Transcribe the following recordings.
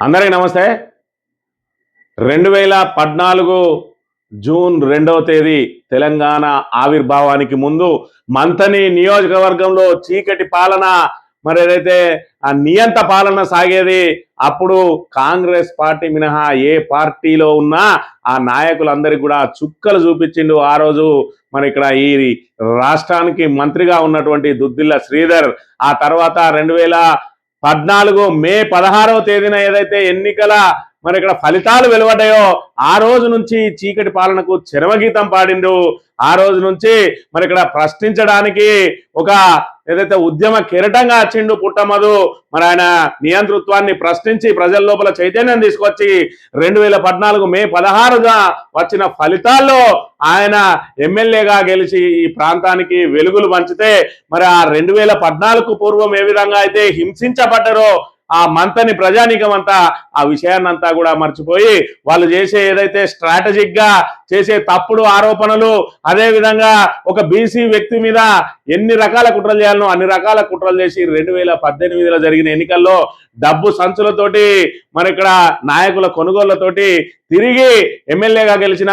అందరికీ నమస్తే. 2014 జూన్ 2వ తేదీ తెలంగాణ ఆవిర్భావానికి ముందు మంథని నియోజకవర్గంలో చీకటి పాలన మరి ఏదైతే ఆ నియంత పాలన సాగేది. అప్పుడు కాంగ్రెస్ పార్టీ మినహా ఏ పార్టీలో ఉన్నా ఆ నాయకులందరికీ కూడా చుక్కలు చూపించిండు. ఆ రోజు మరి ఇక్కడ ఈ రాష్ట్రానికి మంత్రిగా ఉన్నటువంటి దుద్దిల్ల శ్రీధర్. ఆ తర్వాత 2014 మే 16వ తేదీన ఏదైతే ఎన్నికల మరి ఇక్కడ ఫలితాలు వెలువడ్డాయో ఆ రోజు నుంచి చీకటి పాలనకు చరమగీతం పాడిండు. ఆ రోజు నుంచి మరి ఇక్కడ ప్రశ్నించడానికి ఒక ఏదైతే ఉద్యమ కెరటంగా వచ్చిండు పుట్టమధు. మరి ఆయన నియంతృత్వాన్ని ప్రశ్నించి ప్రజల లోపల చైతన్యం తీసుకొచ్చి 2014 మే 16గా వచ్చిన ఫలితాల్లో ఆయన ఎమ్మెల్యేగా గెలిచి ఈ ప్రాంతానికి వెలుగులు పంచితే మరి ఆ 2014 పూర్వం ఏ విధంగా అయితే హింసించబడ్డారో ఆ మంతని ప్రజానీకం అంతా ఆ విషయాన్నంతా కూడా మర్చిపోయి వాళ్ళు చేసే ఏదైతే స్ట్రాటజిక్ గా చేసే తప్పుడు ఆరోపణలు, అదే విధంగా ఒక బీసీ వ్యక్తి మీద ఎన్ని రకాల కుట్రలు చేయాలనో అన్ని రకాల కుట్రలు చేసి 2018లో జరిగిన ఎన్నికల్లో డబ్బు సంచులతోటి మరి ఇక్కడ నాయకుల కొనుగోళ్లతోటి తిరిగి ఎమ్మెల్యేగా గెలిచిన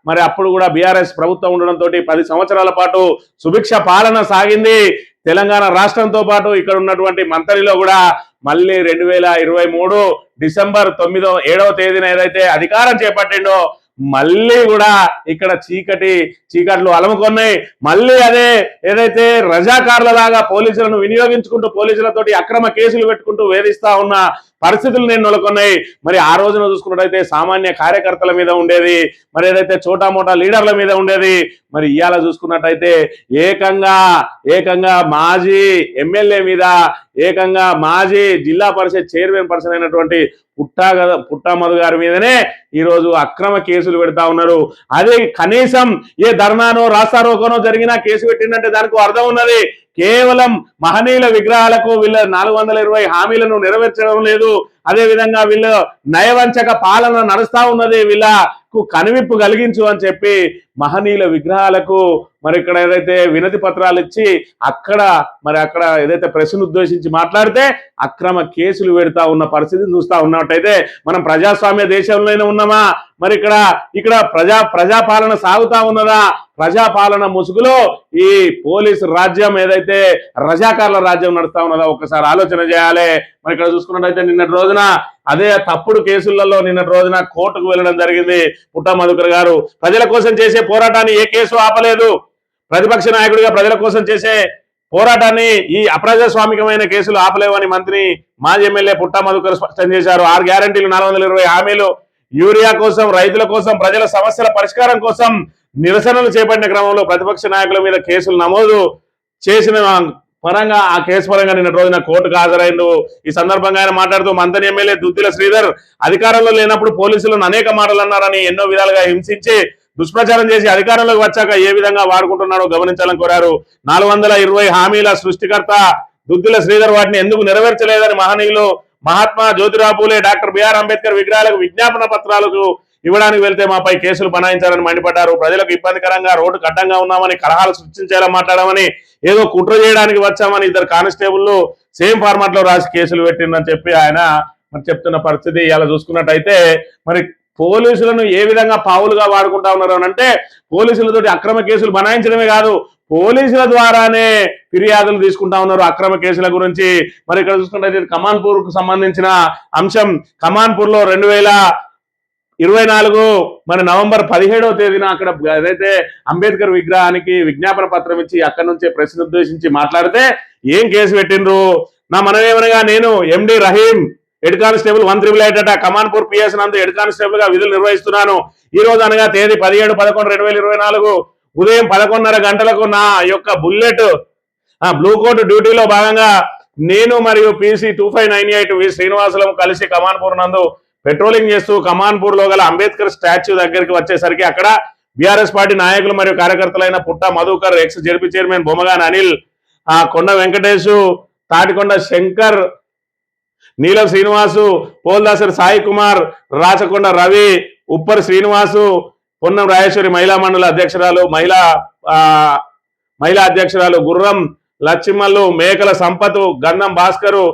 మరి అప్పుడు కూడా బీఆర్ఎస్ ప్రభుత్వం ఉండడంతో 10 సంవత్సరాల పాటు సుభిక్ష పాలన సాగింది. తెలంగాణ రాష్ట్రంతో పాటు ఇక్కడ ఉన్నటువంటి మంత్రిలో కూడా మళ్ళీ 2023 డిసెంబర్ 7వ తేదీన ఏదైతే అధికారం చేపట్టిండో మళ్ళీ కూడా ఇక్కడ చీకట్లు అలముకొన్నాయి. మళ్ళీ అదే ఏదైతే రజాకార్ల లాగా పోలీసులను వినియోగించుకుంటూ పోలీసులతోటి అక్రమ కేసులు పెట్టుకుంటూ వేధిస్తా ఉన్న పరిస్థితులు నేను నెలకొన్నాయి. మరి ఆ రోజున చూసుకున్నట్టయితే సామాన్య కార్యకర్తల మీద ఉండేది, మరి ఏదైతే చోటా మోటా లీడర్ల మీద ఉండేది. మరి ఇవాళ చూసుకున్నట్టయితే ఏకంగా మాజీ ఎమ్మెల్యే మీద, ఏకంగా మాజీ జిల్లా పరిషత్ చైర్మన్ పర్సన్ అయినటువంటి పుట్టమధు గారి మీదనే ఈరోజు అక్రమ కేసులు పెడతా ఉన్నారు. అదే కనీసం ఏ ధర్నానో రాస్తారోకోనో జరిగినా కేసు పెట్టిందంటే దానికి అర్థం ఉన్నది. కేవలం మహనీయుల విగ్రహాలకు వీళ్ళ 420 హామీలను నెరవేర్చడం లేదు. అదే విధంగా వీళ్ళు నయవంచక పాలన నడుస్తా ఉన్నది. వీళ్ళకు కనువిప్పు కలిగించు అని చెప్పి మహనీయుల విగ్రహాలకు మరి ఇక్కడ ఏదైతే వినతి పత్రాలు ఇచ్చి అక్కడ ఏదైతే ప్రెస్ను ఉద్దేశించి మాట్లాడితే అక్రమ కేసులు పెడతా ఉన్న పరిస్థితిని చూస్తా ఉన్నట్టయితే మనం ప్రజాస్వామ్య దేశంలోనే ఉన్నామా? మరి ఇక్కడ ప్రజాపాలన సాగుతా ఉన్నదా? ప్రజాపాలన ముసుగులో ఈ పోలీసు రాజ్యం ఏదైతే రజాకార్ల రాజ్యం నడుస్తా ఉన్నదో ఒక్కసారి ఆలోచన చేయాలి. మరి ఇక్కడ చూసుకున్నట్టయితే నిన్నటి రోజున అదే తప్పుడు కేసులలో నిన్నటి రోజున కోర్టుకు వెళ్ళడం జరిగింది. పుట్టమధుకర్ గారు ప్రజల కోసం చేసే పోరాటాన్ని ఏ కేసు ఆపలేదు. ప్రతిపక్ష నాయకుడిగా ప్రజల కోసం చేసే పోరాటాన్ని ఈ అప్రజాస్వామికమైన కేసులు ఆపలేవని మంత్రి మాజీ ఎమ్మెల్యే పుట్టమధుకర్ స్పష్టం చేశారు. 6 గ్యారంటీలు, 420 హామీలు, యూరియా కోసం, రైతుల కోసం, ప్రజల సమస్యల పరిష్కారం కోసం నిరసనలు చేపట్టిన క్రమంలో ప్రతిపక్ష నాయకుల మీద కేసులు నమోదు చేసిన పరంగా ఆ కేసు పరంగా నిన్న రోజున కోర్టుకు హాజరైండు. ఈ సందర్భంగా ఆయన మాట్లాడుతూ మంథని ఎమ్మెల్యే దుద్దిల శ్రీధర్ అధికారంలో లేనప్పుడు పోలీసులను అనేక మాటలు అన్నారని, ఎన్నో విధాలుగా హింసించి దుష్ప్రచారం చేసి అధికారంలోకి వచ్చాక ఏ విధంగా వాడుకుంటున్నాడో గమనించాలని కోరారు. 420 హామీల సృష్టికర్త దుద్దిల శ్రీధర్ వాటిని ఎందుకు నెరవేర్చలేదని మహనీయులు మహాత్మా జ్యోతిరావు పూలే, డాక్టర్ బిఆర్ అంబేద్కర్ విగ్రహాలకు విజ్ఞాపన పత్రాలకు ఇవ్వడానికి వెళ్తే మాపై కేసులు బనాయించారని మండిపడ్డారు. ప్రజలకు ఇబ్బందికరంగా రోడ్డుకు అడ్డంగా ఉన్నామని, కలహాలు సృష్టించేలా మాట్లాడమని, ఏదో కుట్ర చేయడానికి వచ్చామని 2 కానిస్టేబుల్లు సేమ్ ఫార్మాట్ లో రాసి కేసులు పెట్టిందని చెప్పి ఆయన మరి చెప్తున్న పరిస్థితి. ఇలా చూసుకున్నట్టయితే మరి పోలీసులను ఏ విధంగా పావులుగా వాడుకుంటా ఉన్నారు అని అంటే పోలీసులతోటి అక్రమ కేసులు బనాయించడమే కాదు, పోలీసుల ద్వారానే ఫిర్యాదులు తీసుకుంటా ఉన్నారు అక్రమ కేసుల గురించి. మరి ఇక్కడ చూసుకుంటే కమాన్పూర్ కు సంబంధించిన అంశం. కమాన్పూర్ లో 2024 మరి నవంబర్ 17వ తేదీన అక్కడ ఏదైతే అంబేద్కర్ విగ్రహానికి విజ్ఞాపన పత్రం ఇచ్చి అక్కడి నుంచే ప్రెస్ను ఉద్దేశించి మాట్లాడితే ఏం కేసు పెట్టిండ్రు? నా మనమేమనగా నేను MD Rahim, head constable 188 Kamanpur PS నందు హెడ్ కానిస్టేబుల్ గా విధులు నిర్వహిస్తున్నాను. ఈ రోజు అనగా తేదీ 17/11/2024 ఉదయం 11:30 గంటలకు నా యొక్క బుల్లెట్ బ్లూ కోట్ డ్యూటీలో భాగంగా నేను మరియు PC 2598 వి శ్రీనివాసులం కలిసి కమాన్పూర్ నందు పెట్రోలింగ్ చేస్తూ కమాన్పూర్ లో గల అంబేద్కర్ స్టాచ్యూ దగ్గరికి వచ్చేసరికి అక్కడ బీఆర్ఎస్ పార్టీ నాయకులు మరియు కార్యకర్తలైన పుట్ట Madhukar, X ZP chairman Bommagani Anil, కొండ వెంకటేశు, తాటికొండ శంకర్, నీలం శ్రీనివాసు, పోల్దాసరి సాయి కుమార్, రాచకొండ రవి, ఉప్పర్ శ్రీనివాసు, పొన్నం రాజేశ్వరి మహిళా మండల అధ్యక్షురాలు, మహిళా అధ్యక్షురాలు గుర్రం లచ్చిమల్లు, మేకల సంపతు, గంధం భాస్కరు,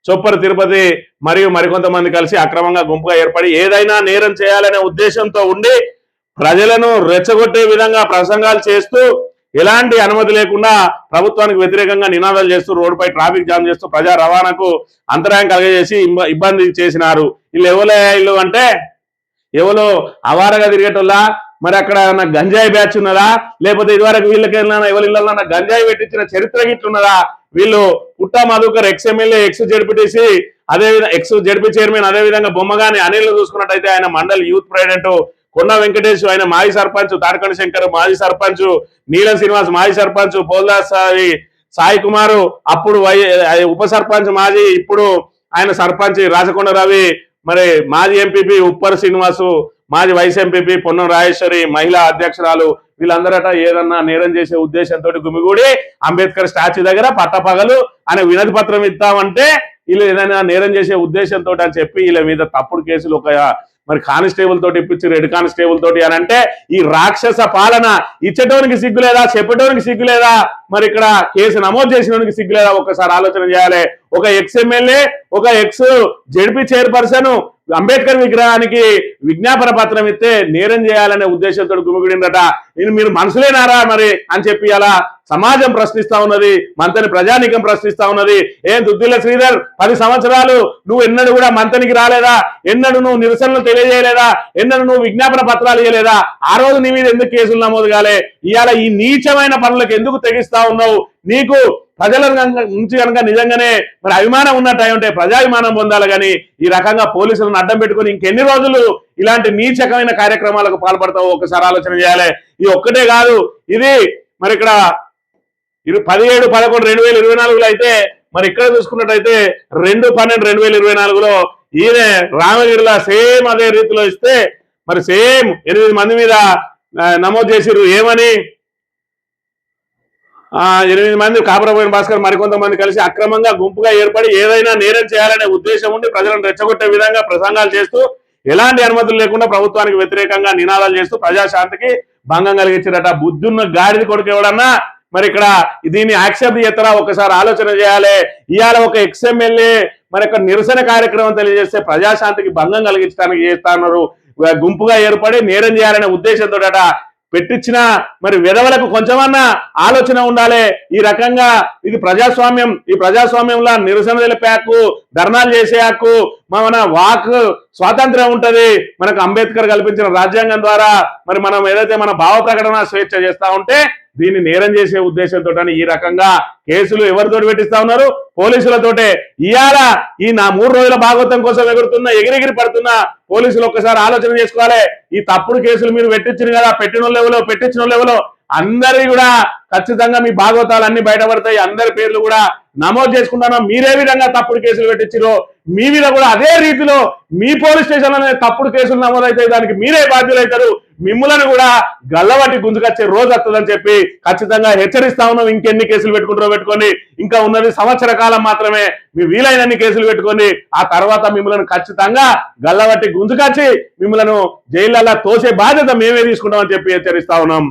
చొప్పరి తిరుపతి మరియు మరికొంతమంది కలిసి అక్రమంగా గుంపుగా ఏర్పడి ఏదైనా నేరం చేయాలనే ఉద్దేశంతో ఉండి ప్రజలను రెచ్చగొట్టే విధంగా ప్రసంగాలు చేస్తూ ఎలాంటి అనుమతి లేకుండా ప్రభుత్వానికి వ్యతిరేకంగా నినాదాలు చేస్తూ రోడ్డుపై ట్రాఫిక్ జామ్ చేస్తూ ప్రజా రవాణాకు అంతరాయం కలిగజేసి ఇబ్బంది చేసినారు. వీళ్ళు ఎవరు అంటే ఎవరో అవారగా తిరిగేటోళ్ళ, మరి అక్కడ గంజాయి బ్యాచ్ ఉన్నదా, లేకపోతే ఇదివరకు వీళ్ళకి ఎవరి ఇళ్ళన్నా గంజాయి పెట్టించిన చరిత్ర గిట్లున్నదా? వీళ్ళు పుట్టా మధుకర్ ఎక్స్ఎమ్మెల్యే ఎక్స్ జడ్పీటీసీ అదేవిధంగా ఎక్స్ జడ్పీ చైర్మన్, అదేవిధంగా బొమ్మగాని అనిల్ చూసుకున్నట్టయితే ఆయన మండల్ యూత్ ప్రెసిడెంట్, కొండ వెంకటేష్ ఆయన మాజీ సర్పంచ్, తారకండి శంకర్ మాజీ సర్పంచ్, నీలం శ్రీనివాస్ మాజీ సర్పంచ్, పోల్దాస్ సాయి కుమారు అప్పుడు ఉప సర్పంచ్ మాజీ, ఇప్పుడు ఆయన సర్పంచ్ రాచకొండ రవి, మరి మాజీ ఎంపీపీ ఉప్పర్ శ్రీనివాసు, మాజీ వైస్ ఎంపీపీ పొన్నం రాజేశ్వరి మహిళా అధ్యక్షురాలు, వీళ్ళందరట ఏదన్నా నేరం చేసే ఉద్దేశంతో గుమిగూడి అంబేద్కర్ స్టాచ్యూ దగ్గర పట్టపగలు అనే వినతి పత్రం ఇస్తామంటే వీళ్ళు ఏదైనా నేరం చేసే ఉద్దేశంతో అని చెప్పి వీళ్ళ మీద తప్పుడు కేసులు ఒక మరి కానిస్టేబుల్ తోటి ఇప్పించి రెడ్ కానిస్టేబుల్ తోటి అని అంటే ఈ రాక్షస పాలన ఇచ్చేటోనికి సిగ్గులేదా, చెప్పేటోనికి సిగ్గులేదా, మరి ఇక్కడ కేసు నమోదు చేసినోనికి సిగ్గులేదా? ఒక్కసారి ఆలోచన చేయాలి. ఒక ఎక్స్ ఎమ్మెల్యే, ఒక ఎక్స్ జడ్పీ చైర్పర్సన్ అంబేద్కర్ విగ్రహానికి విజ్ఞాపన పత్రం ఇస్తే నేరం చేయాలనే ఉద్దేశంతో గుమిగుడిందట. మీరు మనసులేనారా మరి అని చెప్పి అలా సమాజం ప్రశ్నిస్తా ఉన్నది, మంతని ప్రజానీకం ప్రశ్నిస్తా ఉన్నది. దుద్దిల్ల శ్రీధర్ 10 సంవత్సరాలు నువ్వు ఎన్నడూ కూడా మంతనికి రాలేదా? ఎన్నడూ నువ్వు నిరసనలు తెలియజేయలేదా? ఎన్నడూ నువ్వు విజ్ఞాపన పత్రాలు ఇవ్వలేదా? ఆ రోజు నీ మీద ఎందుకు కేసులు నమోదు కాలే? ఇవాళ ఈ నీచమైన పనులకు ఎందుకు తెగిస్తా ఉన్నావు? నీకు ప్రజల నుంచి కనుక నిజంగానే మరి అభిమానం ఉన్నట్టు ఉంటే ప్రజాభిమానం పొందాలి, కానీ ఈ రకంగా పోలీసులను అడ్డం పెట్టుకుని ఇంకెన్ని రోజులు ఇలాంటి నీచకమైన కార్యక్రమాలకు పాల్పడతావు? ఒకసారి ఆలోచన చేయాలి. ఇది ఒక్కటే కాదు, ఇది మరి ఇక్కడ 17/11/2024 అయితే మరి ఇక్కడ చూసుకున్నట్టయితే 2/12/2024 ఈయన రామగిరిలో సేమ్ అదే రీతిలో ఇస్తే మరి సేమ్ 8 మంది మీద నమోదు చేసిర్రు. ఏమని? 8 మంది కాపురపోయిన భాస్కర్ మరికొంతమంది కలిసి అక్రమంగా గుంపుగా ఏర్పడి ఏదైనా నేరం చేయాలనే ఉద్దేశం ఉండి ప్రజలను రెచ్చగొట్టే విధంగా ప్రసంగాలు చేస్తూ ఎలాంటి అనుమతులు లేకుండా ప్రభుత్వానికి వ్యతిరేకంగా నినాదాలు చేస్తూ ప్రజాశాంతికి భంగం కలిగించారట. బుద్ధున్న గాడిది కొడుకు ఎవడన్నా మరి ఇక్కడ దీన్ని యాక్సెప్ట్ చేస్తారా? ఒకసారి ఆలోచన చేయాలి. ఇవాళ ఒక ఎక్స్ఎమ్మెల్యే మరి యొక్క నిరసన కార్యక్రమం తెలియజేస్తే ప్రజాశాంతికి భంగం కలిగించడానికి చేస్తా ఉన్నారు. గుంపుగా ఏర్పడి నేరం చేయాలనే ఉద్దేశంతో పెట్టించిన మరి విధవలకు కొంచెమన్నా ఆలోచన ఉండాలి. ఈ రకంగా ఇది ప్రజాస్వామ్యం, ఈ ప్రజాస్వామ్యంలో నిరసన తెలిపే హక్కు, ధర్నాలు చేసే హక్కు, మన వాక్ స్వాతంత్ర్యం ఉంటది. మనకు అంబేద్కర్ కల్పించిన రాజ్యాంగం ద్వారా మరి మనం ఏదైతే మన భావ ప్రకటన స్వేచ్ఛ చేస్తా ఉంటే దీన్ని నేరం చేసే ఉద్దేశంతో ఈ రకంగా కేసులు ఎవరితోటి పెట్టిస్తా ఉన్నారు? పోలీసులతోటే. ఇవాళ ఈ 3 రోజుల భాగవతం కోసం ఎగిరెగిరి పడుతున్న పోలీసులు ఒక్కసారి ఆలోచన చేసుకోవాలి. ఈ తప్పుడు కేసులు మీరు పెట్టించిన కదా, పెట్టించిన లెవెలో అందరి కూడా ఖచ్చితంగా మీ భాగవతాలు అన్ని బయటపడతాయి. అందరి పేర్లు కూడా నమోదు చేసుకుంటాను. మీరే విధంగా తప్పుడు కేసులు పెట్టించారో మీ మీద కూడా అదే రీతిలో మీ పోలీస్ స్టేషన్లోనే తప్పుడు కేసులు నమోదైతే దానికి మీరే బాధ్యులవుతారు. మిమ్మల్ని కూడా గల్లబట్టి గుంజుకొచ్చే రోజు వస్తుందని చెప్పి ఖచ్చితంగా హెచ్చరిస్తా ఉన్నాం. ఇంకెన్ని కేసులు పెట్టుకుంటారో పెట్టుకోండి, ఇంకా ఉన్నది సంవత్సర కాలం మాత్రమే. మీ వీలైనన్ని కేసులు పెట్టుకోండి. ఆ తర్వాత మిమ్మల్ని ఖచ్చితంగా గల్లబట్టి గుంజుకొచ్చి మిమ్మల్ని జైళ్ళల్లో తోసే బాధ్యత మేమే తీసుకుంటామని చెప్పి హెచ్చరిస్తా ఉన్నాం.